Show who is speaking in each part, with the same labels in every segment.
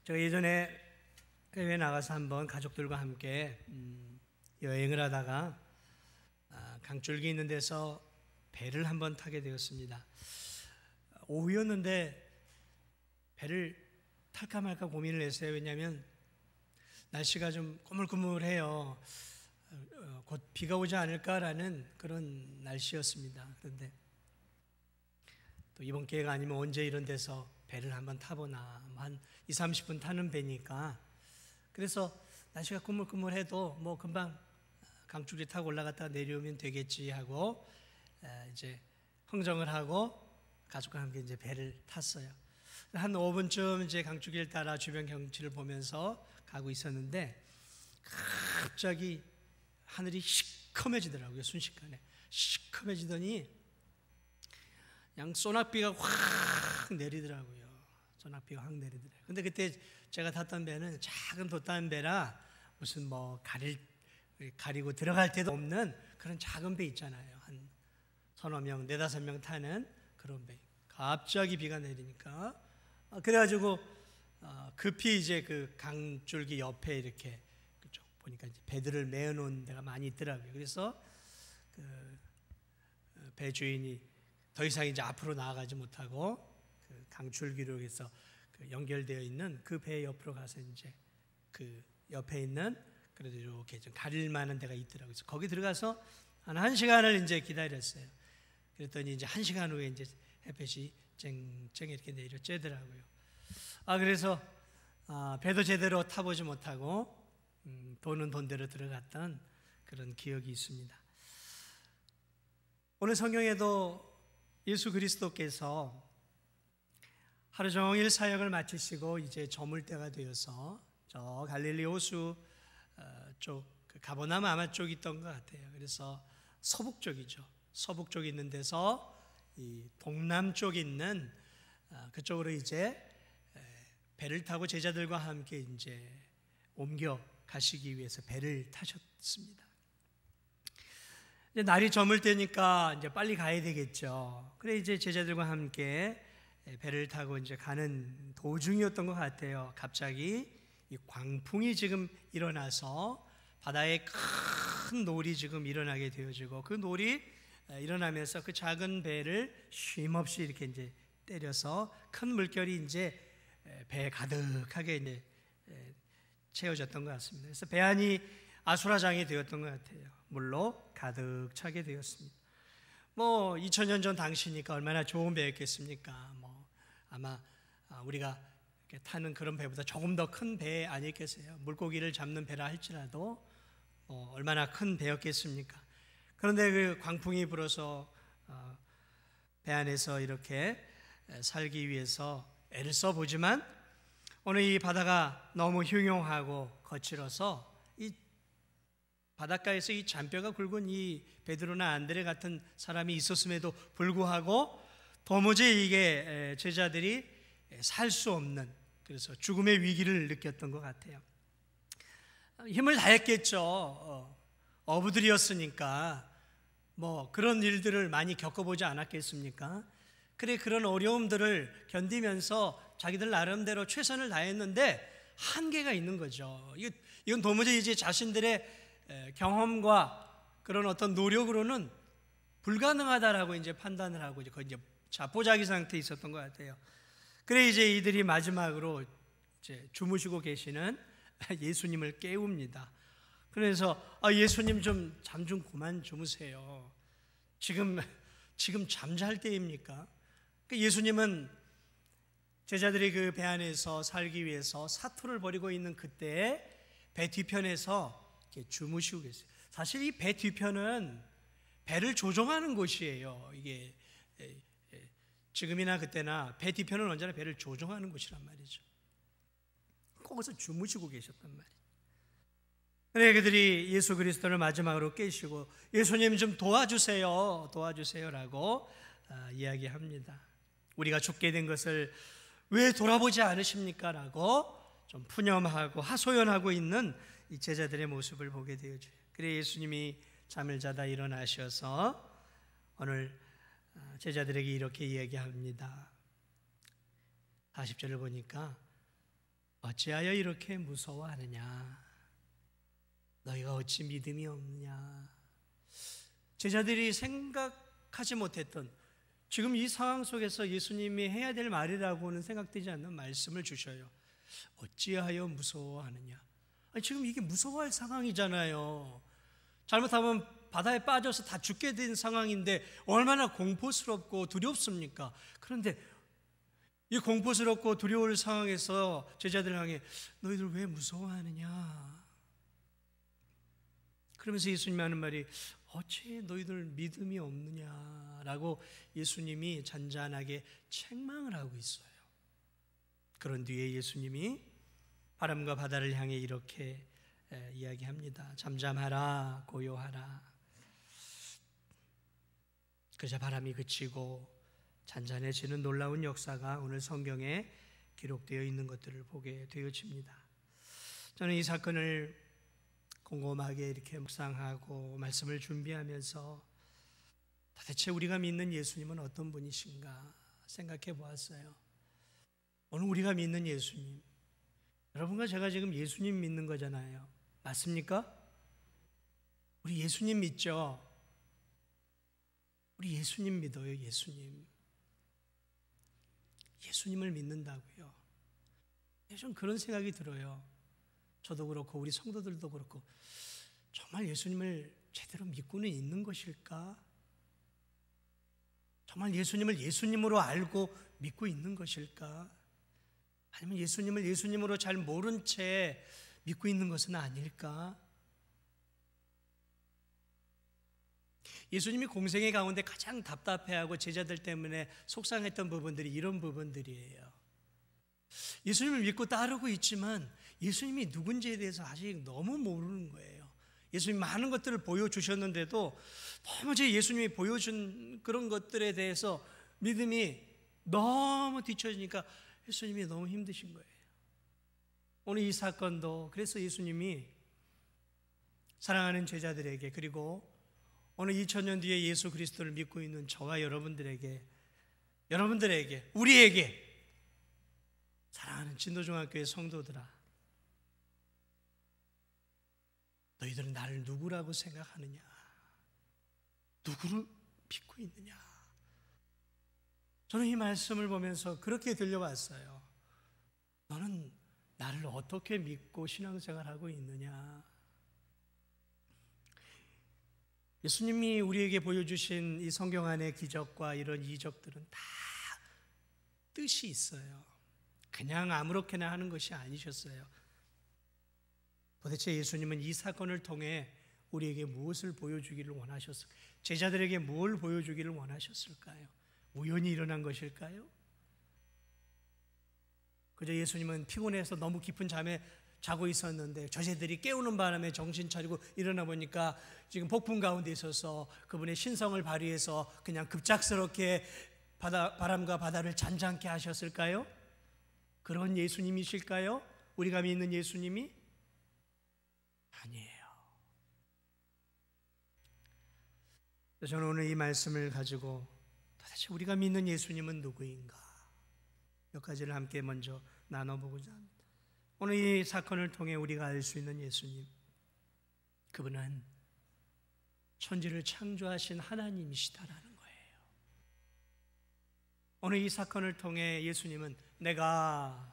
Speaker 1: 제가 예전에 해외에 나가서 한번 가족들과 함께 여행을 하다가 강줄기 있는 데서 배를 한번 타게 되었습니다. 오후였는데 배를 탈까 말까 고민을 했어요. 왜냐하면 날씨가 좀 꾸물꾸물해요. 곧 비가 오지 않을까라는 그런 날씨였습니다. 그런데 또 이번 기회가 아니면 언제 이런 데서 배를 한번 타보나, 한 20-30분 타는 배니까, 그래서 날씨가 꾸물꾸물해도 뭐 금방 강줄기 타고 올라갔다가 내려오면 되겠지 하고 이제 흥정을 하고 가족과 함께 이제 배를 탔어요. 한 5분쯤 이제 강줄기를 따라 주변 경치를 보면서 가고 있었는데 갑자기 하늘이 시커매지더라고요. 순식간에 시커매지더니 그냥 소낙비가 확 내리더라고요. 소낙비가 확 내리더라고요. 근데 그때 제가 탔던 배는 작은 돛단 배라 무슨 뭐 가리고 들어갈 데도 없는 그런 작은 배 있잖아요. 한 서너 명, 4-5명 타는 그런 배. 갑자기 비가 내리니까 그래가지고 급히 이제 그 강줄기 옆에 이렇게 그쪽 보니까 이제 배들을 메어놓은 데가 많이 있더라고요. 그래서 그 배 주인이 더 이상 이제 앞으로 나아가지 못하고 그 강줄기로 해서 그 연결되어 있는 그 배 옆으로 가서 이제 그 옆에 있는 그래도 이렇게 좀 가릴 만한 데가 있더라고요. 그래서 거기 들어가서 한 1시간을 이제 기다렸어요. 그랬더니 이제 1시간 후에 이제 햇볕이 쨍쨍 이렇게 내려 쬐더라고요. 그래서 배도 제대로 타보지 못하고 돈은 돈대로 들어갔던 그런 기억이 있습니다. 오늘 성경에도 예수 그리스도께서 하루 종일 사역을 마치시고 이제 저물 때가 되어서 저 갈릴리 호수 쪽 가버나움 아마 쪽이 있던 것 같아요. 그래서 서북 쪽이죠. 서북 쪽에 있는 데서 이 동남쪽에 있는 그쪽으로 이제 배를 타고 제자들과 함께 이제 옮겨 가시기 위해서 배를 타셨습니다. 이제 날이 저물 때니까 이제 빨리 가야 되겠죠. 그래 이제 제자들과 함께 배를 타고 이제 가는 도중이었던 것 같아요. 갑자기 이 광풍이 지금 일어나서 바다에 큰 놀이 지금 일어나게 되어지고 그 놀이 일어나면서 그 작은 배를 쉼없이 이렇게 이제 때려서 큰 물결이 이제 배에 가득하게 이제 채워졌던 것 같습니다. 그래서 배 안이 아수라장이 되었던 것 같아요. 물로 가득 차게 되었습니다. 뭐 2000년 전 당시니까 얼마나 좋은 배였겠습니까? 뭐 아마 우리가 이렇게 타는 그런 배보다 조금 더 큰 배 아니겠어요? 물고기를 잡는 배라 할지라도 얼마나 큰 배였겠습니까? 그런데 그 광풍이 불어서 배 안에서 이렇게 살기 위해서 애를 써보지만 오늘 이 바다가 너무 흉흉하고 거칠어서 이 바닷가에서 이 잔뼈가 굵은 이 베드로나 안드레 같은 사람이 있었음에도 불구하고 도무지 이게 제자들이 살 수 없는, 그래서 죽음의 위기를 느꼈던 것 같아요. 힘을 다했겠죠. 어부들이었으니까 뭐 그런 일들을 많이 겪어보지 않았겠습니까? 그래 그런 어려움들을 견디면서 자기들 나름대로 최선을 다했는데 한계가 있는 거죠. 이건 도무지 이제 자신들의 경험과 그런 어떤 노력으로는 불가능하다라고 이제 판단을 하고 거의 이제 자포자기 상태에 있었던 것 같아요. 그래 이제 이들이 마지막으로 이제 주무시고 계시는 예수님을 깨웁니다. 그래서 예수님 좀 잠 좀 그만 주무세요. 지금 잠잘 때입니까? 예수님은 제자들이 그 배 안에서 살기 위해서 사투를 벌이고 있는 그때 배 뒤편에서 이렇게 주무시고 계세요. 사실 이 배 뒤편은 배를 조종하는 곳이에요. 이게 지금이나 그때나 배 뒤편은 언제나 배를 조종하는 곳이란 말이죠. 거기서 주무시고 계셨단 말이에요. 그래 그들이 예수 그리스도를 마지막으로 깨시고 예수님 좀 도와주세요라고 이야기합니다. 우리가 죽게 된 것을 왜 돌아보지 않으십니까? 라고 좀 푸념하고 하소연하고 있는 이 제자들의 모습을 보게 되어져요. 그래 예수님이 잠을 자다 일어나셔서 오늘 제자들에게 이렇게 이야기합니다. 40절을 보니까 어찌하여 이렇게 무서워하느냐? 너희가 어찌 믿음이 없느냐? 제자들이 생각하지 못했던, 지금 이 상황 속에서 예수님이 해야 될 말이라고는 생각되지 않는 말씀을 주셔요. 어찌하여 무서워하느냐? 아니, 지금 이게 무서워할 상황이잖아요. 잘못하면 바다에 빠져서 다 죽게 된 상황인데 얼마나 공포스럽고 두렵습니까? 그런데 이 공포스럽고 두려울 상황에서 제자들 향해 너희들 왜 무서워하느냐? 그러면서 예수님이 하는 말이 어찌 너희들 믿음이 없느냐라고 예수님이 잔잔하게 책망을 하고 있어요. 그런 뒤에 예수님이 바람과 바다를 향해 이렇게 이야기합니다. 잠잠하라, 고요하라. 그저 바람이 그치고 잔잔해지는 놀라운 역사가 오늘 성경에 기록되어 있는 것들을 보게 되어집니다. 저는 이 사건을 곰곰하게 이렇게 묵상하고 말씀을 준비하면서 도대체 우리가 믿는 예수님은 어떤 분이신가 생각해 보았어요. 오늘 우리가 믿는 예수님, 여러분과 제가 지금 예수님 믿는 거잖아요. 맞습니까? 우리 예수님 믿죠? 우리 예수님 믿어요. 예수님을 믿는다고요. 좀 그런 생각이 들어요. 저도 그렇고 우리 성도들도 그렇고 정말 예수님을 제대로 믿고는 있는 것일까? 정말 예수님을 예수님으로 알고 믿고 있는 것일까? 아니면 예수님을 예수님으로 잘 모른 채 믿고 있는 것은 아닐까? 예수님이 공생의 가운데 가장 답답해하고 제자들 때문에 속상했던 부분들이 이런 부분들이에요. 예수님을 믿고 따르고 있지만 예수님이 누군지에 대해서 아직 너무 모르는 거예요. 예수님이 많은 것들을 보여주셨는데도 도무지 예수님이 보여준 그런 것들에 대해서 믿음이 너무 뒤처지니까 예수님이 너무 힘드신 거예요. 오늘 이 사건도 그래서 예수님이 사랑하는 제자들에게, 그리고 오늘 2000년 뒤에 예수 그리스도를 믿고 있는 저와 여러분들에게, 우리에게, 사랑하는 진도중학교의 성도들아, 너희들은 나를 누구라고 생각하느냐? 누구를 믿고 있느냐? 저는 이 말씀을 보면서 그렇게 들려왔어요. 너는 나를 어떻게 믿고 신앙생활하고 있느냐? 예수님이 우리에게 보여주신 이 성경 안의 기적과 이런 이적들은 다 뜻이 있어요. 그냥 아무렇게나 하는 것이 아니셨어요. 도대체 예수님은 이 사건을 통해 우리에게 무엇을 보여주기를 원하셨을까요? 제자들에게 뭘 보여주기를 원하셨을까요? 우연히 일어난 것일까요? 그저 예수님은 피곤해서 너무 깊은 잠에 자고 있었는데 저제들이 깨우는 바람에 정신 차리고 일어나 보니까 지금 폭풍 가운데 있어서 그분의 신성을 발휘해서 그냥 급작스럽게 바람과 바다를 잔잔케 하셨을까요? 그런 예수님이실까요? 우리가 믿는 예수님이? 아니에요. 저는 오늘 이 말씀을 가지고 도대체 우리가 믿는 예수님은 누구인가? 몇 가지를 함께 먼저 나눠보고자 합니다. 오늘 이 사건을 통해 우리가 알 수 있는 예수님, 그분은 천지를 창조하신 하나님이시다라는 거예요. 오늘 이 사건을 통해 예수님은 내가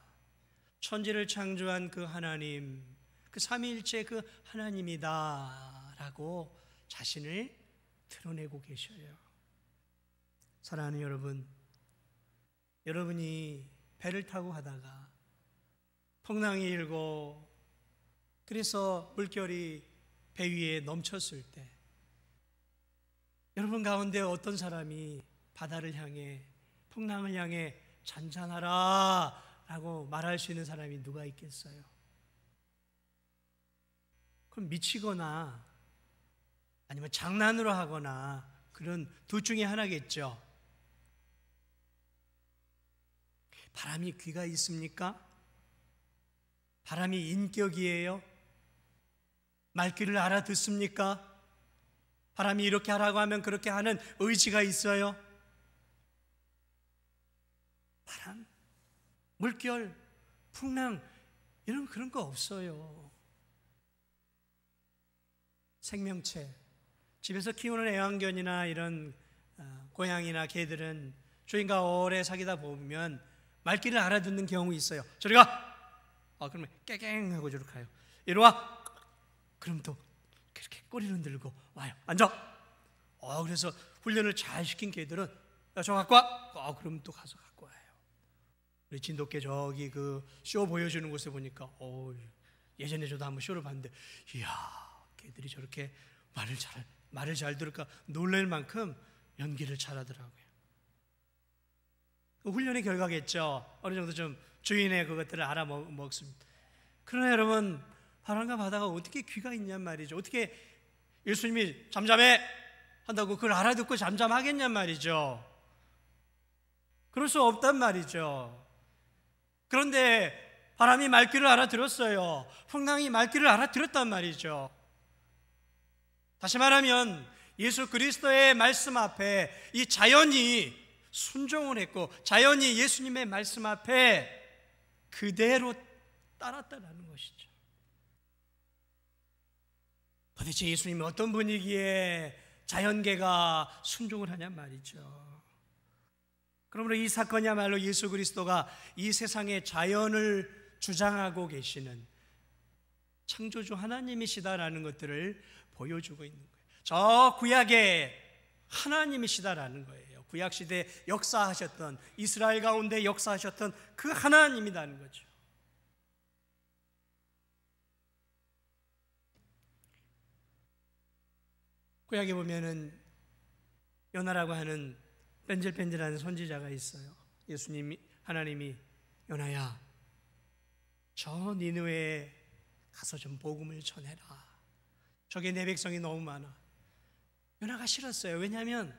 Speaker 1: 천지를 창조한 그 하나님, 그 삼위일체 그 하나님이다 라고 자신을 드러내고 계셔요. 사랑하는 여러분, 여러분이 배를 타고 가다가 풍랑이 일고 그래서 물결이 배 위에 넘쳤을 때 여러분 가운데 어떤 사람이 바다를 향해, 풍랑을 향해 잔잔하라 라고 말할 수 있는 사람이 누가 있겠어요? 그럼 미치거나 아니면 장난으로 하거나 그런 둘 중에 하나겠죠. 바람이 귀가 있습니까? 바람이 인격이에요? 말귀를 알아듣습니까? 바람이 이렇게 하라고 하면 그렇게 하는 의지가 있어요? 바람, 물결, 풍랑, 이런 그런 거 없어요. 생명체, 집에서 키우는 애완견이나 이런 고양이나 개들은 주인과 오래 사귀다 보면 말귀를 알아듣는 경우 있어요. 저리 가! 그러면 깨갱 하고 저리 가요. 이리 와! 그럼 또 그렇게 꼬리를 들고 와요. 앉아! 그래서 훈련을 잘 시킨 개들은 야, 저 갖고 와! 그럼 또 가서 갖고 와요. 우리 진돗개 저기 그 쇼 보여주는 곳에 보니까 예전에 저도 한번 쇼를 봤는데 이야, 개들이 저렇게 말을 잘 들을까 놀랄 만큼 연기를 잘하더라고요. 훈련의 결과겠죠. 어느 정도 좀 주인의 그것들을 알아먹습니다. 그러나 여러분, 바람과 바다가 어떻게 귀가 있냔 말이죠. 어떻게 예수님이 잠잠해 한다고 그걸 알아듣고 잠잠하겠냔 말이죠. 그럴 수 없단 말이죠. 그런데 바람이 말귀를 알아들었어요. 풍랑이 말귀를 알아들었단 말이죠. 다시 말하면 예수 그리스도의 말씀 앞에 이 자연이 순종을 했고 자연이 예수님의 말씀 앞에 그대로 따랐다는 것이죠. 도대체 예수님은 어떤 분위기에 자연계가 순종을 하냐 말이죠. 그러므로 이 사건이야말로 예수 그리스도가 이 세상의 자연을 주장하고 계시는 창조주 하나님이시다라는 것들을 보여주고 있는 거예요. 저 구약의 하나님이시다라는 거예요. 구약시대 역사하셨던, 이스라엘 가운데 역사하셨던 그 하나님이라는 거죠. 구약에 보면은 요나라고 하는 뺀질뺀질한 선지자가 있어요. 하나님이 요나야, 저 니느웨에 가서 좀 복음을 전해라. 저게 내 백성이 너무 많아. 요나가 싫었어요. 왜냐하면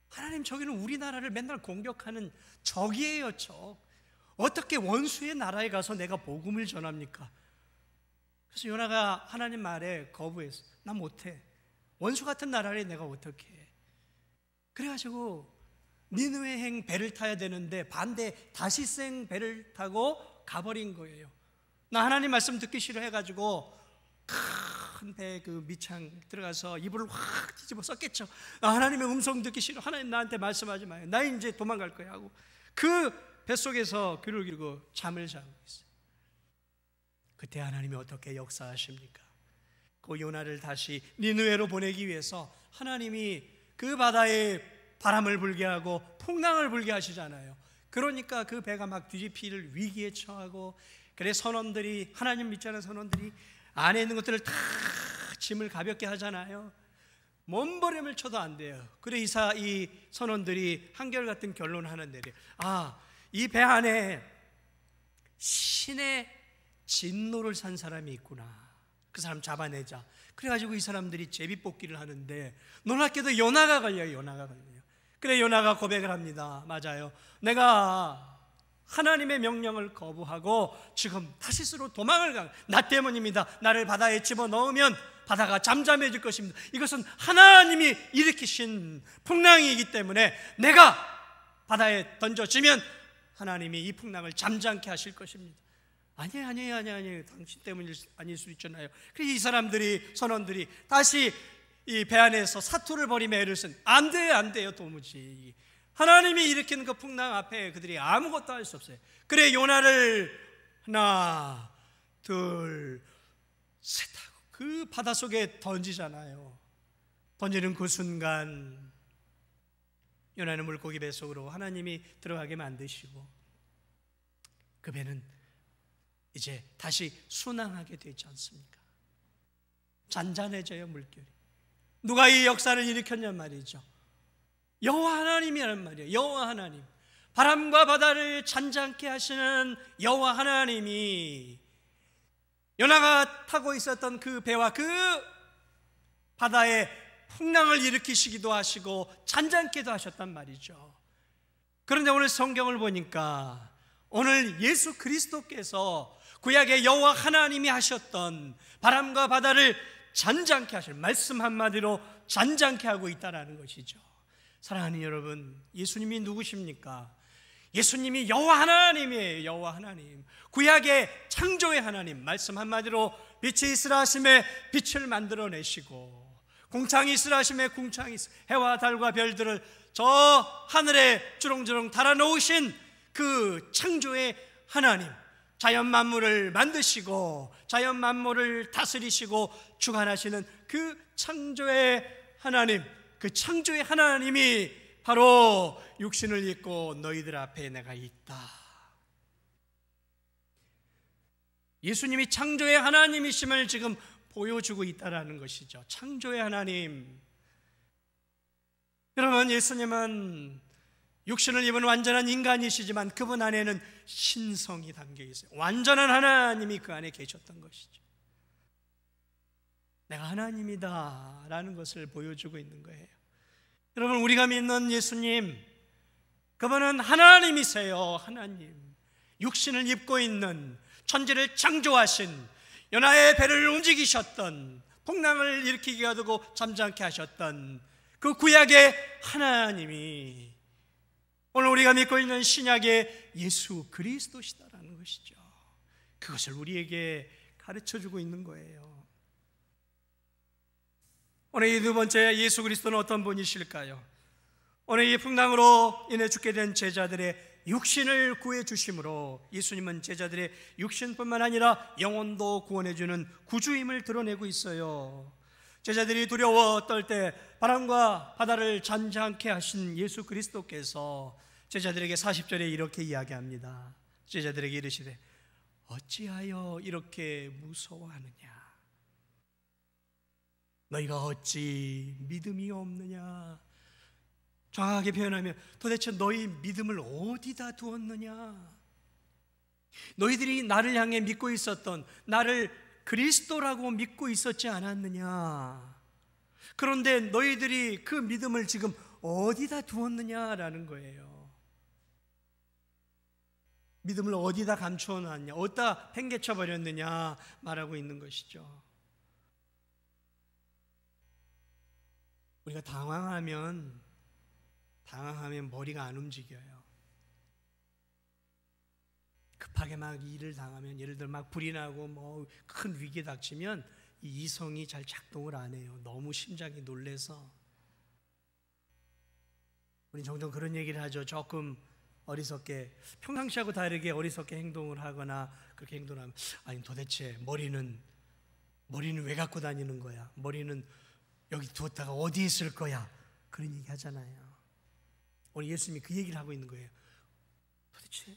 Speaker 1: 하나님, 저기는 우리나라를 맨날 공격하는 적이에요, 적. 어떻게 원수의 나라에 가서 내가 복음을 전합니까? 그래서 요나가 하나님 말에 거부했어. 나 못해. 원수 같은 나라를 내가 어떻게 해. 그래가지고 니느웨행 배를 타야 되는데 반대 다시생 배를 타고 가버린 거예요. 나 하나님 말씀 듣기 싫어해가지고 큰 배 그 밑창 들어가서 이불을 확 뒤집어 썼겠죠. 하나님의 음성 듣기 싫어. 하나님 나한테 말씀하지 마요. 나 이제 도망갈 거야 하고 그 뱃속에서 귀를 기울이고 잠을 자고 있어요. 그때 하나님이 어떻게 역사하십니까? 그 요나를 다시 니느웨로 보내기 위해서 하나님이 그 바다에 바람을 불게 하고 풍랑을 불게 하시잖아요. 그러니까 그 배가 막 뒤집힐 위기에 처하고, 그래 선원들이, 하나님 믿지 않은 선원들이 안에 있는 것들을 다 짐을 가볍게 하잖아요. 몸부림을 쳐도 안 돼요. 그래 이 선원들이 한결같은 결론을 하나 내려요. 이 배 안에 신의 진노를 산 사람이 있구나. 그 사람 잡아내자. 그래가지고 이 사람들이 제비뽑기를 하는데 놀랍게도 요나가 걸려요. 그래 요나가 고백을 합니다. 맞아요. 내가 하나님의 명령을 거부하고 지금 타시스로 도망을 가. 나 때문입니다. 나를 바다에 집어넣으면 바다가 잠잠해질 것입니다. 이것은 하나님이 일으키신 풍랑이기 때문에 내가 바다에 던져지면 하나님이 이 풍랑을 잠잠케 하실 것입니다. 아니에요. 당신 때문이 아닐 수 있잖아요. 그래서 이 선원들이 다시 이 배 안에서 사투를 벌이며 애를 쓴. 안 돼요 도무지. 하나님이 일으키는 그 풍랑 앞에 그들이 아무것도 할 수 없어요. 그래 요나를 하나 둘 셋 하고 그 바닷속에 던지잖아요. 던지는 그 순간 요나는 물고기 뱃속으로 하나님이 들어가게 만드시고 그 배는 이제 다시 순항하게 되지 않습니까? 잔잔해져요 물결이. 누가 이 역사를 일으켰냔 말이죠. 여호와 하나님이란 말이에요. 여호와 하나님, 바람과 바다를 잔잔케 하시는 여호와 하나님이 요나가 타고 있었던 그 배와 그 바다에 풍랑을 일으키시기도 하시고 잔잔케도 하셨단 말이죠. 그런데 오늘 성경을 보니까 오늘 예수 그리스도께서 구약의 여호와 하나님이 하셨던 바람과 바다를 잔잔케 하실, 말씀 한마디로 잔잔케 하고 있다는 것이죠. 사랑하는 여러분, 예수님이 누구십니까? 예수님이 여호와 하나님이에요. 여호와 하나님, 구약의 창조의 하나님. 말씀 한마디로 빛이 있으라 하심에 빛을 만들어내시고, 궁창이 있으라 하심에 궁창이 있으라, 해와 달과 별들을 저 하늘에 주렁주렁 달아놓으신 그 창조의 하나님, 자연 만물을 만드시고 자연 만물을 다스리시고 주관하시는 그 창조의 하나님, 그 창조의 하나님이 바로 육신을 입고 너희들 앞에 내가 있다. 예수님이 창조의 하나님이심을 지금 보여주고 있다라는 것이죠. 창조의 하나님. 여러분, 예수님은 육신을 입은 완전한 인간이시지만 그분 안에는 신성이 담겨 있어요. 완전한 하나님이 그 안에 계셨던 것이죠. 내가 하나님이다 라는 것을 보여주고 있는 거예요. 여러분, 우리가 믿는 예수님, 그분은 하나님이세요. 하나님, 육신을 입고 있는, 천지를 창조하신, 연하의 배를 움직이셨던, 풍랑을 일으키게 하고 잠잠케 하셨던 그 구약의 하나님이 오늘 우리가 믿고 있는 신약의 예수 그리스도시다라는 것이죠. 그것을 우리에게 가르쳐주고 있는 거예요. 오늘 이 두 번째, 예수 그리스도는 어떤 분이실까요? 오늘 이 풍랑으로 인해 죽게 된 제자들의 육신을 구해주심으로 예수님은 제자들의 육신뿐만 아니라 영혼도 구원해주는 구주임을 드러내고 있어요. 제자들이 두려워 떨 때 바람과 바다를 잠잠케 하신 예수 그리스도께서 제자들에게 40절에 이렇게 이야기합니다. 제자들에게 이르시되 어찌하여 이렇게 무서워하느냐? 너희가 어찌 믿음이 없느냐? 정확하게 표현하면 도대체 너희 믿음을 어디다 두었느냐? 너희들이 나를 향해 믿고 있었던, 나를 그리스도라고 믿고 있었지 않았느냐? 그런데 너희들이 그 믿음을 지금 어디다 두었느냐라는 거예요. 믿음을 어디다 감추어 놨냐, 어디다 팽개쳐 버렸느냐 말하고 있는 것이죠. 우리가 당황하면 머리가 안 움직여요. 급하게 막 일을 당하면, 예를 들어 막 불이 나고 뭐 큰 위기에 닥치면 이 이성이 잘 작동을 안 해요. 너무 심장이 놀래서. 우리 종종 그런 얘기를 하죠. 조금 어리석게, 평상시하고 다르게 어리석게 행동을 하거나 그렇게 행동을 하면, 아니 도대체 머리는 왜 갖고 다니는 거야? 머리는 여기 두었다가 어디에 쓸 거야? 그런 얘기 하잖아요. 오늘 예수님이 그 얘기를 하고 있는 거예요. 도대체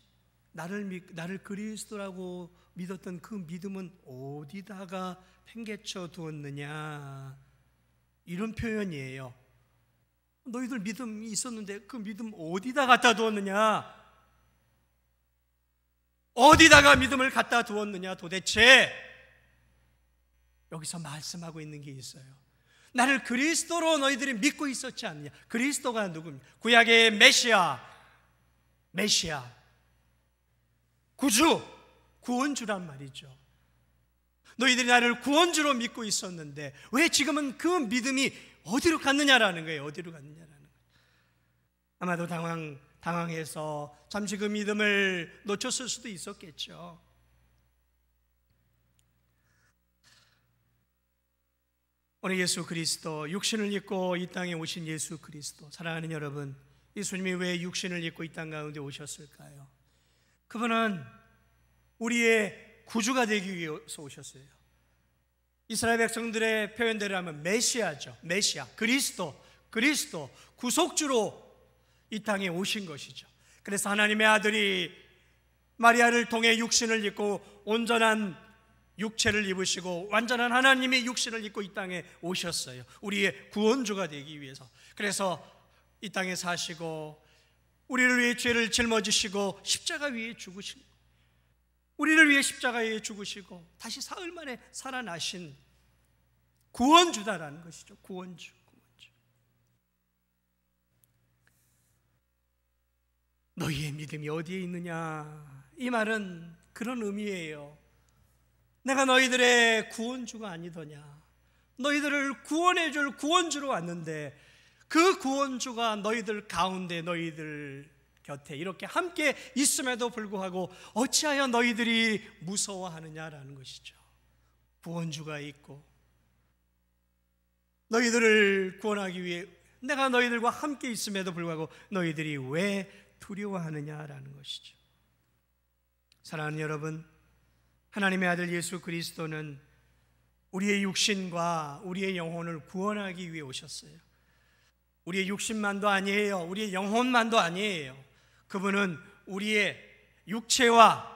Speaker 1: 나를 그리스도라고 믿었던 그 믿음은 어디다가 팽개쳐 두었느냐? 이런 표현이에요. 너희들 믿음이 있었는데 그 믿음 어디다 갖다 두었느냐? 어디다가 믿음을 갖다 두었느냐? 도대체 여기서 말씀하고 있는 게 있어요. 나를 그리스도로 너희들이 믿고 있었지 않느냐? 그리스도가 누굽니까? 구약의 메시아, 구주, 구원주란 말이죠. 너희들이 나를 구원주로 믿고 있었는데 왜 지금은 그 믿음이 어디로 갔느냐라는 거예요. 어디로 갔느냐라는 거예요. 아마도 당황해서 잠시 그 믿음을 놓쳤을 수도 있었겠죠. 오늘 예수 그리스도, 육신을 입고 이 땅에 오신 예수 그리스도, 사랑하는 여러분, 예수님이 왜 육신을 입고 이 땅 가운데 오셨을까요? 그분은 우리의 구주가 되기 위해서 오셨어요. 이스라엘 백성들의 표현대로 하면 메시아죠. 메시아, 그리스도, 구속주로 이 땅에 오신 것이죠. 그래서 하나님의 아들이 마리아를 통해 육신을 입고 온전한 육체를 입으시고 완전한 하나님의 육신을 입고 이 땅에 오셨어요. 우리의 구원주가 되기 위해서. 그래서 이 땅에 사시고 우리를 위해 죄를 짊어지시고 십자가 위에 죽으신, 우리를 위해 십자가 위에 죽으시고 다시 사흘 만에 살아나신 구원주다라는 것이죠. 구원주. 너희의 믿음이 어디에 있느냐? 이 말은 그런 의미예요. 내가 너희들의 구원주가 아니더냐? 너희들을 구원해 줄 구원주로 왔는데 그 구원주가 너희들 가운데, 너희들 곁에 이렇게 함께 있음에도 불구하고 어찌하여 너희들이 무서워하느냐라는 것이죠. 구원주가 있고 너희들을 구원하기 위해 내가 너희들과 함께 있음에도 불구하고 너희들이 왜 두려워하느냐라는 것이죠. 사랑하는 여러분, 하나님의 아들 예수 그리스도는 우리의 육신과 우리의 영혼을 구원하기 위해 오셨어요. 우리의 육신만도 아니에요. 우리의 영혼만도 아니에요. 그분은 우리의 육체와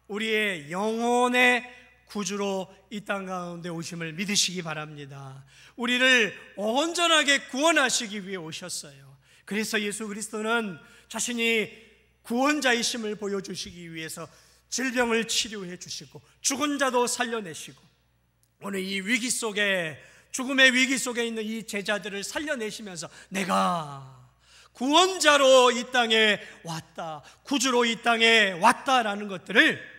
Speaker 1: 우리의 영혼의 구주로 이 땅 가운데 오심을 믿으시기 바랍니다. 우리를 온전하게 구원하시기 위해 오셨어요. 그래서 예수 그리스도는 자신이 구원자이심을 보여주시기 위해서 질병을 치료해 주시고 죽은 자도 살려내시고 오늘 이 위기 속에, 죽음의 위기 속에 있는 이 제자들을 살려내시면서 내가 구원자로 이 땅에 왔다, 구주로 이 땅에 왔다라는 것들을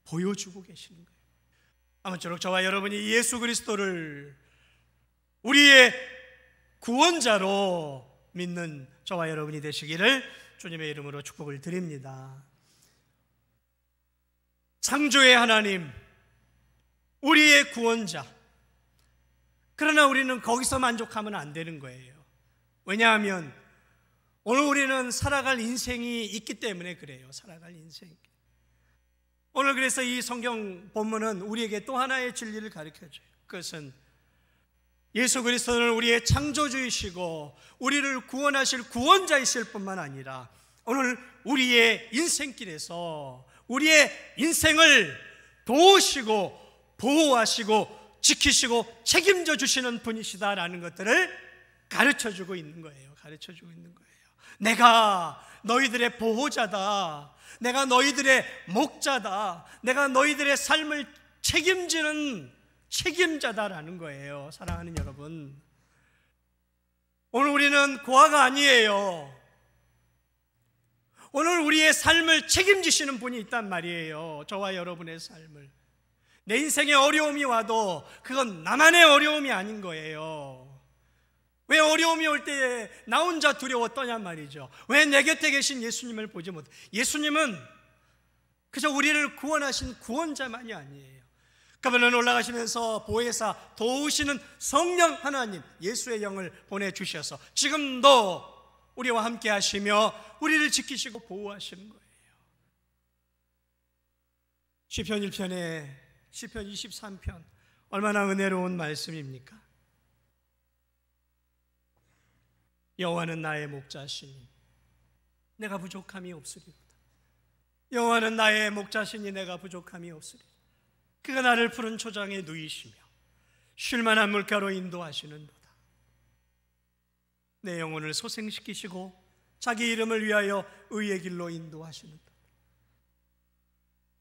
Speaker 1: 보여주고 계시는 거예요. 아무쪼록 저와 여러분이 예수 그리스도를 우리의 구원자로 믿는 저와 여러분이 되시기를 주님의 이름으로 축복을 드립니다. 창조의 하나님, 우리의 구원자. 그러나 우리는 거기서 만족하면 안 되는 거예요. 왜냐하면 오늘 우리는 살아갈 인생이 있기 때문에 그래요. 살아갈 인생. 오늘 그래서 이 성경 본문은 우리에게 또 하나의 진리를 가르쳐줘요. 그것은 예수 그리스도는 우리의 창조주이시고 우리를 구원하실 구원자이실 뿐만 아니라 오늘 우리의 인생길에서 우리의 인생을 도우시고 보호하시고 지키시고 책임져 주시는 분이시다라는 것들을 가르쳐주고 있는 거예요. 가르쳐주고 있는 거예요. 내가 너희들의 보호자다. 내가 너희들의 목자다. 내가 너희들의 삶을 책임지는 책임자다라는 거예요. 사랑하는 여러분, 오늘 우리는 고아가 아니에요. 오늘 우리의 삶을 책임지시는 분이 있단 말이에요. 저와 여러분의 삶을. 내 인생에 어려움이 와도 그건 나만의 어려움이 아닌 거예요. 왜 어려움이 올 때 나 혼자 두려워 떠냔 말이죠. 왜 내 곁에 계신 예수님을 보지 못해? 예수님은 그저 우리를 구원하신 구원자만이 아니에요. 그분은 올라가시면서 보혜사 도우시는 성령 하나님 예수의 영을 보내주셔서 지금도 우리와 함께 하시며 우리를 지키시고 보호하시는 거예요. 시편 1편에 시편 23편 얼마나 은혜로운 말씀입니까? 여호와는 나의 목자시니 내가 부족함이 없으리로다. 여호와는 나의 목자시니 내가 부족함이 없으리로다. 그가 나를 푸른 초장에 누이시며 쉴만한 물가로 인도하시는도다. 내 영혼을 소생시키시고 자기 이름을 위하여 의의 길로 인도하시는도다.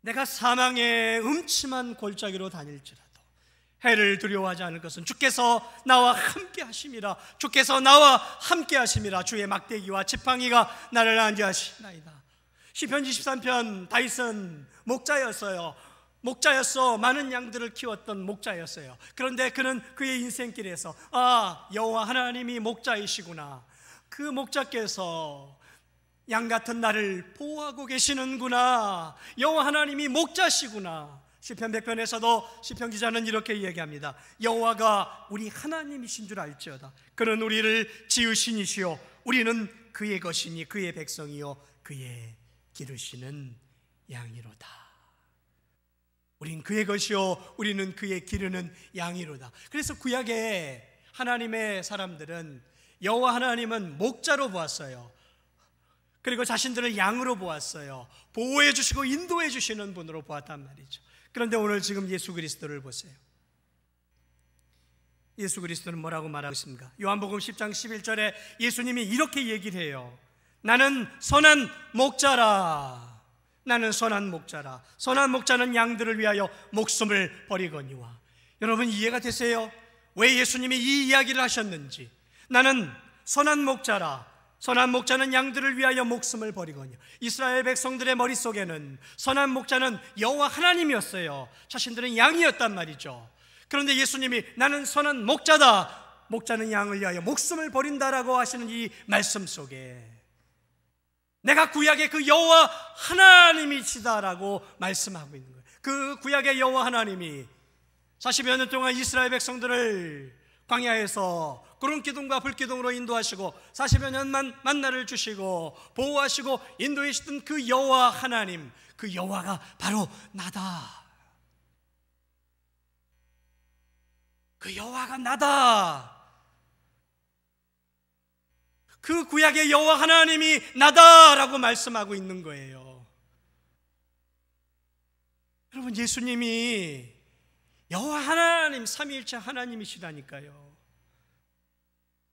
Speaker 1: 내가 사망의 음침한 골짜기로 다닐지라도 해를 두려워하지 않을 것은 주께서 나와 함께 하심이라. 주께서 나와 함께 하심이라. 주의 막대기와 지팡이가 나를 안지하시나이다. 시편 23편 다윗은 목자였어요. 많은 양들을 키웠던 목자였어요. 그런데 그는 그의 인생길에서 여호와 하나님이 목자이시구나, 그 목자께서 양 같은 나를 보호하고 계시는구나, 여호와 하나님이 목자시구나. 시편 100편에서도 시편 기자는 이렇게 이야기합니다. 여호와가 우리 하나님이신 줄 알지어다. 그는 우리를 지으신 이시요 우리는 그의 것이니 그의 백성이요 그의 기르시는 양이로다. 우린 그의 것이요 우리는 그의 기르는 양이로다. 그래서 구약의 하나님의 사람들은 여호와 하나님은 목자로 보았어요. 그리고 자신들을 양으로 보았어요. 보호해 주시고 인도해 주시는 분으로 보았단 말이죠. 그런데 오늘 지금 예수 그리스도를 보세요. 예수 그리스도는 뭐라고 말하고 있습니까? 요한복음 10장 11절에 예수님이 이렇게 얘기를 해요. 나는 선한 목자라. 나는 선한 목자라. 선한 목자는 양들을 위하여 목숨을 버리거니와. 여러분 이해가 되세요? 왜 예수님이 이 이야기를 하셨는지. 나는 선한 목자라. 선한 목자는 양들을 위하여 목숨을 버리거니와. 이스라엘 백성들의 머릿속에는 선한 목자는 여호와 하나님이었어요. 자신들은 양이었단 말이죠. 그런데 예수님이 나는 선한 목자다, 목자는 양을 위하여 목숨을 버린다라고 하시는 이 말씀 속에 내가 구약의 그 여호와 하나님이시다라고 말씀하고 있는 거예요. 그 구약의 여호와 하나님이 40여 년 동안 이스라엘 백성들을 광야에서 구름 기둥과 불 기둥으로 인도하시고 40여 년 만나를 주시고 보호하시고 인도하시던 그 여호와 하나님, 그 여호와가 바로 나다. 그 여호와가 나다. 그 구약의 여호와 하나님이 나다라고 말씀하고 있는 거예요. 여러분, 예수님이 여호와 하나님, 삼위일체 하나님이시라니까요.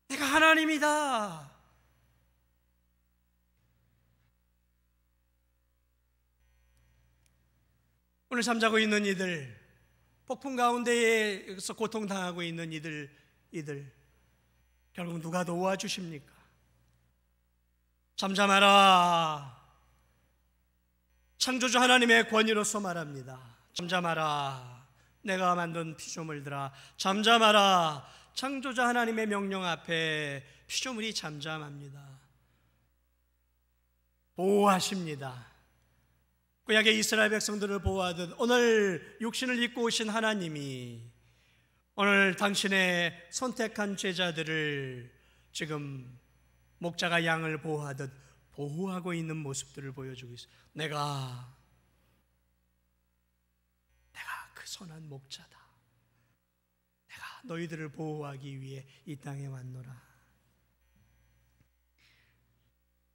Speaker 1: 내가 하나님이다. 오늘 잠자고 있는 이들, 폭풍 가운데에서 고통당하고 있는 이들 결국 누가 도와주십니까? 잠잠하라. 창조주 하나님의 권위로서 말합니다. 잠잠하라. 내가 만든 피조물들아, 잠잠하라. 창조주 하나님의 명령 앞에 피조물이 잠잠합니다. 보호하십니다. 구약의 이스라엘 백성들을 보호하듯 오늘 육신을 입고 오신 하나님이 오늘 당신의 선택한 제자들을 지금 목자가 양을 보호하듯 보호하고 있는 모습들을 보여주고 있어요. 내가 그 선한 목자다. 내가 너희들을 보호하기 위해 이 땅에 왔노라.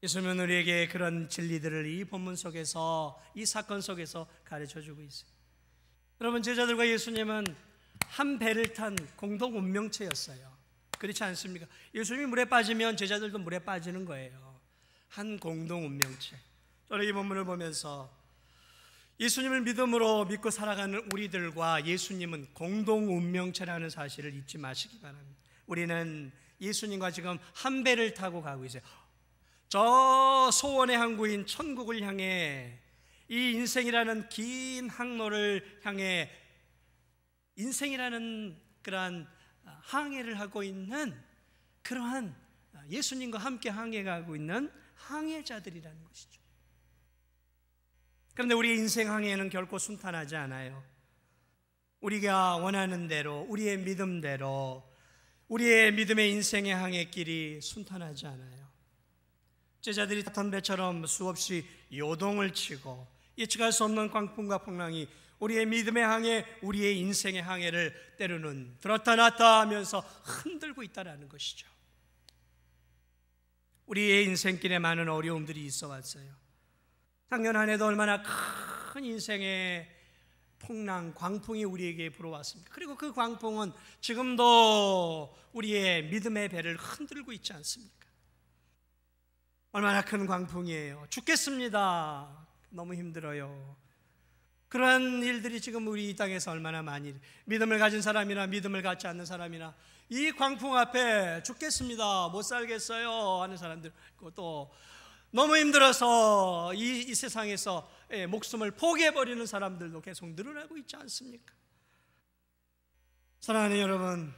Speaker 1: 예수님은 우리에게 그런 진리들을 이 본문 속에서, 이 사건 속에서 가르쳐주고 있어요. 여러분, 제자들과 예수님은 한 배를 탄 공동 운명체였어요. 그렇지 않습니까? 예수님이 물에 빠지면 제자들도 물에 빠지는 거예요. 한 공동 운명체. 저는 이 본문을 보면서 예수님을 믿음으로 믿고 살아가는 우리들과 예수님은 공동 운명체라는 사실을 잊지 마시기 바랍니다. 우리는 예수님과 지금 한 배를 타고 가고 있어요. 저 소원의 항구인 천국을 향해, 이 인생이라는 긴 항로를 향해 인생이라는 그러한 항해를 하고 있는 그러한 예수님과 함께 항해가고 있는 항해자들이라는 것이죠. 그런데 우리의 인생 항해는 결코 순탄하지 않아요. 우리가 원하는 대로, 우리의 믿음대로, 우리의 믿음의 인생의 항해길이 순탄하지 않아요. 제자들이 탔던 배처럼 수없이 요동을 치고 예측할 수 없는 광풍과 풍랑이 우리의 믿음의 항해, 우리의 인생의 항해를 때로는 들었다 놨다 하면서 흔들고 있다는 것이죠. 우리의 인생길에 많은 어려움들이 있어 왔어요. 작년 한 해도 얼마나 큰 인생의 풍랑, 광풍이 우리에게 불어왔습니까? 그리고 그 광풍은 지금도 우리의 믿음의 배를 흔들고 있지 않습니까? 얼마나 큰 광풍이에요. 죽겠습니다. 너무 힘들어요. 그런 일들이 지금 우리 이 땅에서 얼마나 많이, 믿음을 가진 사람이나 믿음을 갖지 않는 사람이나 이 광풍 앞에 죽겠습니다, 못 살겠어요 하는 사람들, 또 너무 힘들어서 이 세상에서 목숨을 포기해버리는 사람들도 계속 늘어나고 있지 않습니까? 사랑하는 여러분,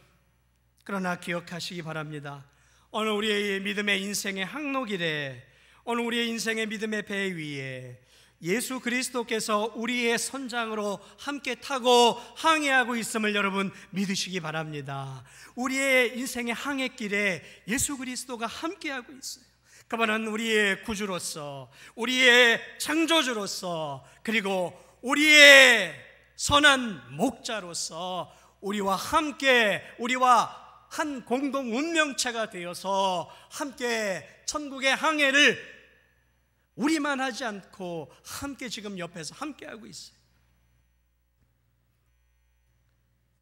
Speaker 1: 그러나 기억하시기 바랍니다. 오늘 우리의 믿음의 인생의 항로길에, 오늘 우리의 인생의 믿음의 배 위에 예수 그리스도께서 우리의 선장으로 함께 타고 항해하고 있음을 여러분 믿으시기 바랍니다. 우리의 인생의 항해길에 예수 그리스도가 함께하고 있어요. 그분은 우리의 구주로서, 우리의 창조주로서, 그리고 우리의 선한 목자로서 우리와 함께, 우리와 한 공동 운명체가 되어서 함께 천국의 항해를 우리만 하지 않고 함께 지금 옆에서 함께하고 있어요.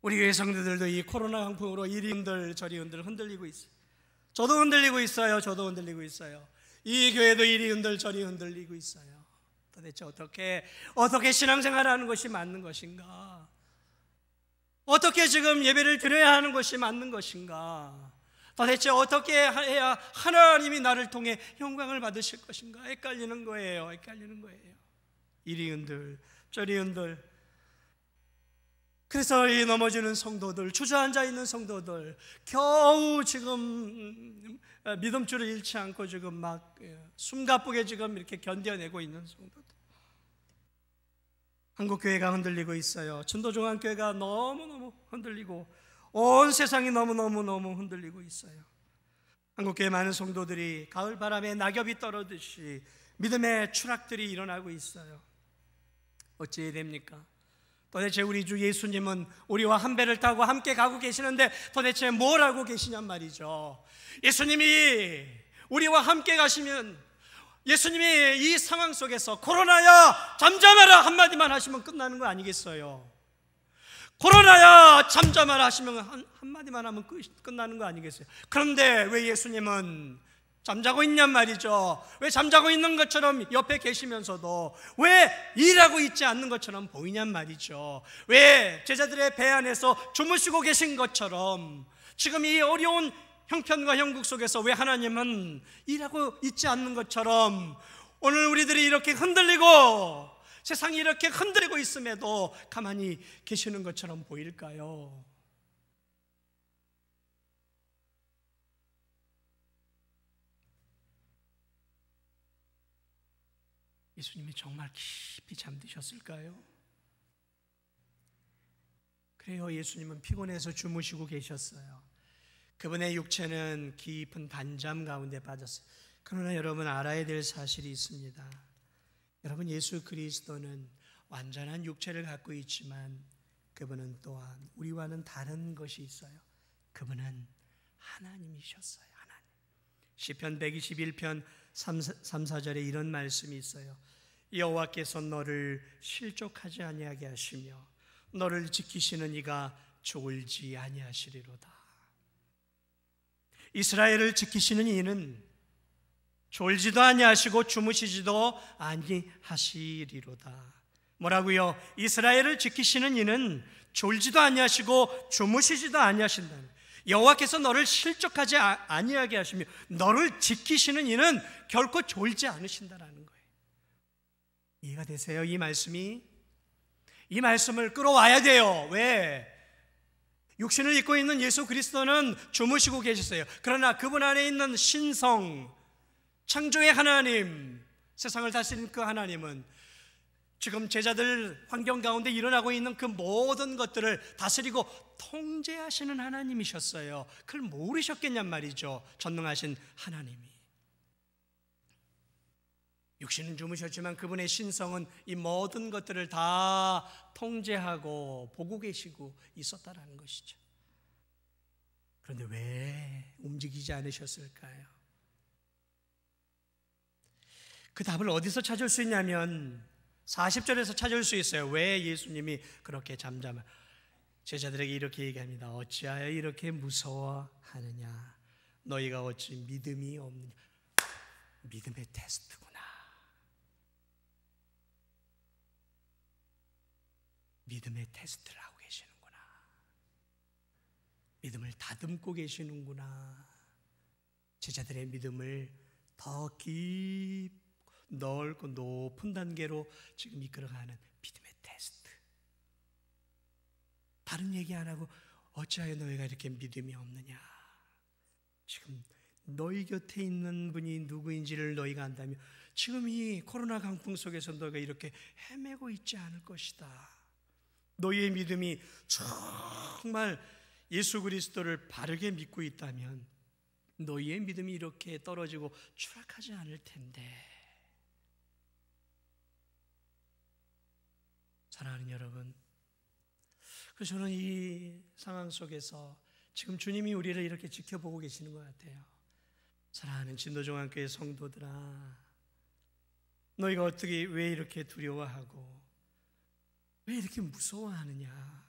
Speaker 1: 우리 교회 성도들도 이 코로나 강풍으로 이리 흔들 저리 흔들리고 있어요. 저도 흔들리고 있어요. 저도 흔들리고 있어요. 이 교회도 이리 흔들 저리 흔들리고 있어요. 도대체 어떻게 신앙생활하는 것이 맞는 것인가? 어떻게 지금 예배를 드려야 하는 것이 맞는 것인가? 도대체 어떻게 해야 하나님이 나를 통해 영광을 받으실 것인가? 헷갈리는 거예요. 헷갈리는 거예요. 이리 흔들 저리 흔들. 그래서 이 넘어지는 성도들, 주저앉아 있는 성도들, 겨우 지금 믿음줄을 잃지 않고 지금 막 숨가쁘게 지금 이렇게 견뎌내고 있는 성도들. 한국교회가 흔들리고 있어요. 진도종합교회가 너무너무 흔들리고 온 세상이 너무너무 흔들리고 있어요. 한국교회 많은 성도들이 가을바람에 낙엽이 떨어듯이 믿음의 추락들이 일어나고 있어요. 어찌해야 됩니까? 도대체 우리 주 예수님은 우리와 한 배를 타고 함께 가고 계시는데 도대체 뭘 하고 계시냔 말이죠. 예수님이 우리와 함께 가시면, 예수님이 이 상황 속에서 코로나야 잠잠하라 한마디만 하시면 끝나는 거 아니겠어요? 코로나야 잠잠하라 하시면 한마디만 하면 끝나는 거 아니겠어요? 그런데 왜 예수님은 잠자고 있냔 말이죠. 왜 잠자고 있는 것처럼 옆에 계시면서도 왜 일하고 있지 않는 것처럼 보이냔 말이죠. 왜 제자들의 배 안에서 주무시고 계신 것처럼 지금 이 어려운 형편과 형국 속에서 왜 하나님은 일하고 있지 않는 것처럼 오늘 우리들이 이렇게 흔들리고 세상이 이렇게 흔들리고 있음에도 가만히 계시는 것처럼 보일까요? 예수님이 정말 깊이 잠드셨을까요? 그래요, 예수님은 피곤해서 주무시고 계셨어요. 그분의 육체는 깊은 단잠 가운데 빠졌어요. 그러나 여러분 알아야 될 사실이 있습니다. 여러분, 예수 그리스도는 완전한 육체를 갖고 있지만 그분은 또한 우리와는 다른 것이 있어요. 그분은 하나님이셨어요. 하나님. 시편 121편 3, 4절에 이런 말씀이 있어요. 여호와께서 너를 실족하지 아니하게 하시며 너를 지키시는 이가 졸지 아니하시리로다. 이스라엘을 지키시는 이는 졸지도 아니하시고 주무시지도 아니하시리로다. 뭐라고요? 이스라엘을 지키시는 이는 졸지도 아니하시고 주무시지도 아니하신다는, 여호와께서 너를 실족하지 아니하게 하시며 너를 지키시는 이는 결코 졸지 않으신다라는 거예요. 이해가 되세요? 이 말씀이? 이 말씀을 끌어와야 돼요. 왜? 육신을 입고 있는 예수 그리스도는 주무시고 계셨어요. 그러나 그분 안에 있는 신성, 창조의 하나님, 세상을 다스리는 그 하나님은 지금 제자들 환경 가운데 일어나고 있는 그 모든 것들을 다스리고 통제하시는 하나님이셨어요. 그걸 모르셨겠냔 말이죠. 전능하신 하나님이. 육신은 주무셨지만 그분의 신성은 이 모든 것들을 다 통제하고 보고 계시고 있었다라는 것이죠. 그런데 왜 움직이지 않으셨을까요? 그 답을 어디서 찾을 수 있냐면 40절에서 찾을 수 있어요. 왜 예수님이 그렇게 잠잠을, 제자들에게 이렇게 얘기합니다. 어찌하여 이렇게 무서워하느냐? 너희가 어찌 믿음이 없느냐? 믿음의 테스트구나. 믿음의 테스트를 하고 계시는구나. 믿음을 다듬고 계시는구나. 제자들의 믿음을 더 깊고 넓고 높은 단계로 지금 이끌어가는 믿음의 테스트. 다른 얘기 안 하고 어찌하여 너희가 이렇게 믿음이 없느냐? 지금 너희 곁에 있는 분이 누구인지를 너희가 안다면 지금 이 코로나 강풍 속에서 너희가 이렇게 헤매고 있지 않을 것이다. 너희의 믿음이 정말 예수 그리스도를 바르게 믿고 있다면 너희의 믿음이 이렇게 떨어지고 추락하지 않을 텐데. 사랑하는 여러분, 그래서 저는 이 상황 속에서 지금 주님이 우리를 이렇게 지켜보고 계시는 것 같아요. 사랑하는 진도종합교회 성도들아, 너희가 어떻게 왜 이렇게 두려워하고 왜 이렇게 무서워하느냐?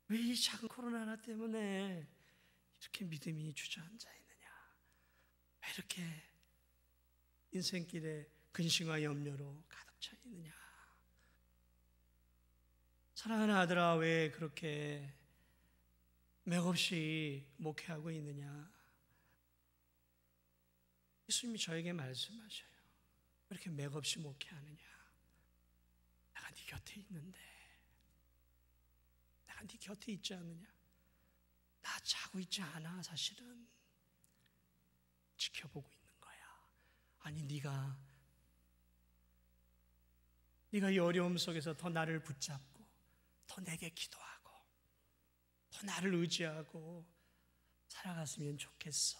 Speaker 1: 왜 이 작은 코로나 하나 때문에 이렇게 믿음이 주저앉아 있느냐? 왜 이렇게 인생길에 근심과 염려로 가득 차 있느냐? 사랑하는 아들아, 왜 그렇게 맥없이 목회하고 있느냐? 예수님이 저에게 말씀하셔요. 왜 이렇게 맥없이 목회하느냐? 내가 네 곁에 있는데. 내가 네 곁에 있지 않느냐? 나 자고 있지 않아. 사실은 지켜보고 있는 거야. 아니, 네가 이 어려움 속에서 더 나를 붙잡고 더 내게 기도하고 더 나를 의지하고 살아갔으면 좋겠어.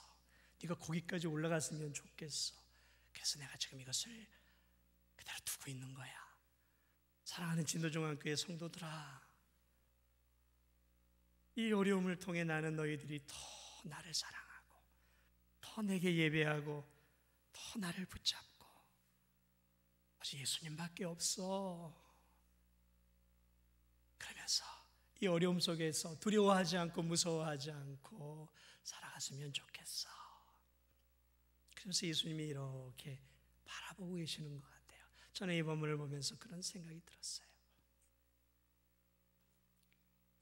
Speaker 1: 네가 거기까지 올라갔으면 좋겠어. 그래서 내가 지금 이것을 그대로 두고 있는 거야. 사랑하는 진도중앙교회 성도들아, 이 어려움을 통해 나는 너희들이 더 나를 사랑하고 더 내게 예배하고 더 나를 붙잡고, 아직 예수님밖에 없어. 그러면서 이 어려움 속에서 두려워하지 않고 무서워하지 않고 살아갔으면 좋겠어. 그래서 예수님이 이렇게 바라보고 계시는 것 같아요. 저는 이 본문을 보면서 그런 생각이 들었어요.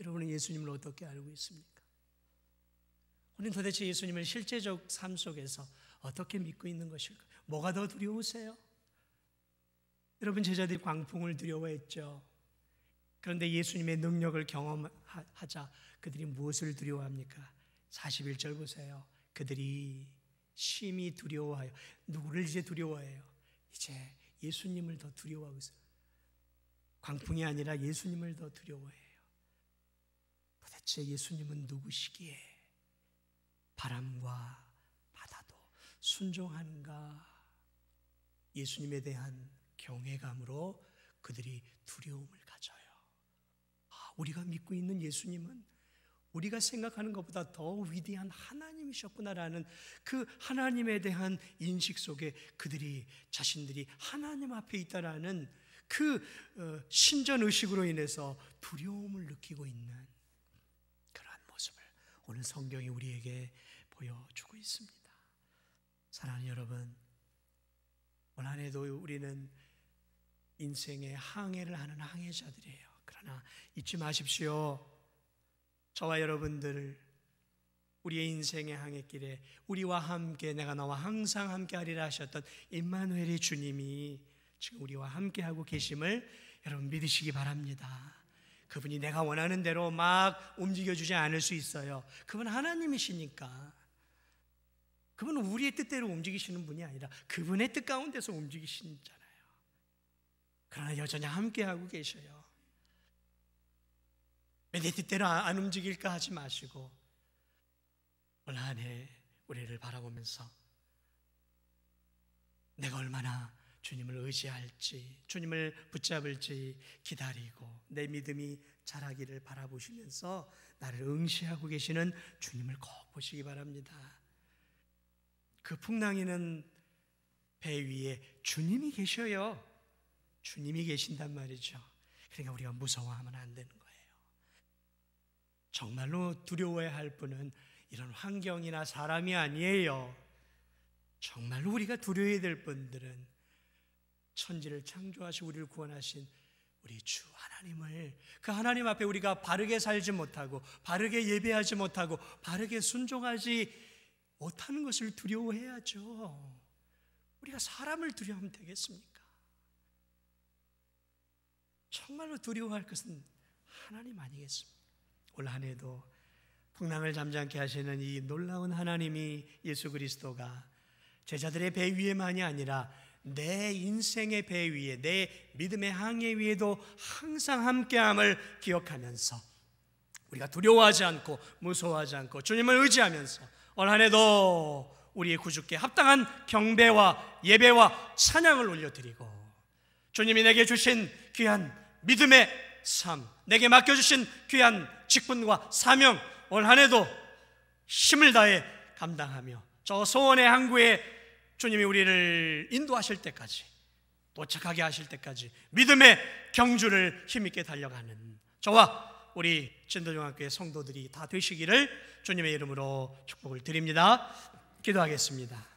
Speaker 1: 여러분은 예수님을 어떻게 알고 있습니까? 우리는 도대체 예수님을 실제적 삶 속에서 어떻게 믿고 있는 것일까? 뭐가 더 두려우세요? 여러분, 제자들이 광풍을 두려워했죠. 그런데 예수님의 능력을 경험하자 그들이 무엇을 두려워합니까? 41절 보세요. 그들이 심히 두려워하여, 누구를 이제 두려워해요? 이제 예수님을 더 두려워하고 있어요. 광풍이 아니라 예수님을 더 두려워해요. 도대체 예수님은 누구시기에 바람과 바다도 순종하는가? 예수님에 대한 경외감으로 그들이 두려움을 가져요. 우리가 믿고 있는 예수님은 우리가 생각하는 것보다 더 위대한 하나님이셨구나라는 그 하나님에 대한 인식 속에 그들이 자신들이 하나님 앞에 있다라는 그 신전의식으로 인해서 두려움을 느끼고 있는 그러한 모습을 오늘 성경이 우리에게 보여주고 있습니다. 사랑하는 여러분, 올 한 해도 우리는 인생의 항해를 하는 항해자들이에요. 그러나 잊지 마십시오. 저와 여러분들, 우리의 인생의 항해길에 우리와 함께, 내가 너와 항상 함께하리라 하셨던 임마누엘의 주님이 지금 우리와 함께하고 계심을 여러분 믿으시기 바랍니다. 그분이 내가 원하는 대로 막 움직여주지 않을 수 있어요. 그분은 하나님이시니까. 그분은 우리의 뜻대로 움직이시는 분이 아니라 그분의 뜻 가운데서 움직이시잖아요. 그러나 여전히 함께하고 계셔요. 왜 내 뜻대로 안 움직일까 하지 마시고 올 한 해 우리를 바라보면서 내가 얼마나 주님을 의지할지, 주님을 붙잡을지 기다리고 내 믿음이 자라기를 바라보시면서 나를 응시하고 계시는 주님을 꼭 보시기 바랍니다. 그 풍랑이는 배 위에 주님이 계셔요. 주님이 계신단 말이죠. 그러니까 우리가 무서워하면 안 되는 거예요. 정말로 두려워해야 할 분은 이런 환경이나 사람이 아니에요. 정말로 우리가 두려워해야 될 분들은 천지를 창조하시고 우리를 구원하신 우리 주 하나님을, 그 하나님 앞에 우리가 바르게 살지 못하고 바르게 예배하지 못하고 바르게 순종하지 못하는 것을 두려워해야죠. 우리가 사람을 두려워하면 되겠습니까? 정말로 두려워할 것은 하나님 아니겠습니까? 올 한 해도 풍랑을 잠잠케 하시는 이 놀라운 하나님이, 예수 그리스도가 제자들의 배 위에만이 아니라 내 인생의 배 위에, 내 믿음의 항해 위에도 항상 함께함을 기억하면서 우리가 두려워하지 않고 무서워하지 않고 주님을 의지하면서 올 한 해도 우리의 구주께 합당한 경배와 예배와 찬양을 올려드리고 주님이 내게 주신 귀한 믿음의 삶, 내게 맡겨주신 귀한 직분과 사명, 올 한 해도 힘을 다해 감당하며 저 소원의 항구에 주님이 우리를 인도하실 때까지, 도착하게 하실 때까지 믿음의 경주를 힘있게 달려가는 저와 우리 진도중앙교회 성도들이 다 되시기를 주님의 이름으로 축복을 드립니다. 기도하겠습니다.